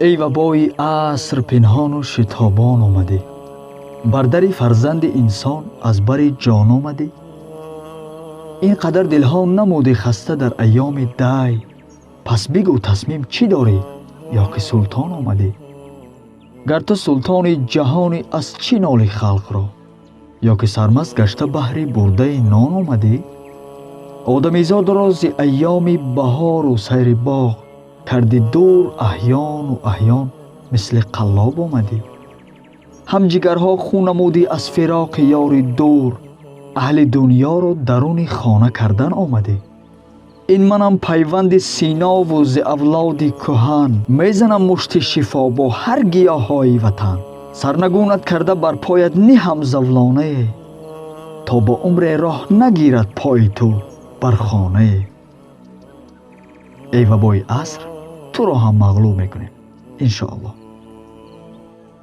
ای وبای عصر پنهان و شتابان آمدی، بر دری فرزند انسان از بر جان آمدی. این قدر دلها نمودی خسته در ایام دی، پس بگو تصمیم چی داری یا که سلطان آمدی؟ گر تو سلطان جهانی از چی نالی خلق را، یا که سرمست گشته بهر برده نان آمدی؟ آدمیزاد را ز ایام بهار و سیر باغ، کردی دور احیان و احیان مثل قلاب آمدی. هم جگرها خون نمودی از فراق یار دور، اهل دنیا را درون خانه کردن آمدی. این منم پیوند سینا و ز اولاد کهن، میزنم مشت شفا با هر گیاهای وطن. سرنگونت کرده بر پایت نهم زولانه، تا با عمر راه نگیرد پای تو بر خانه. ای وبای عصر تو را هم مغلوب میکنیم انشاءالله.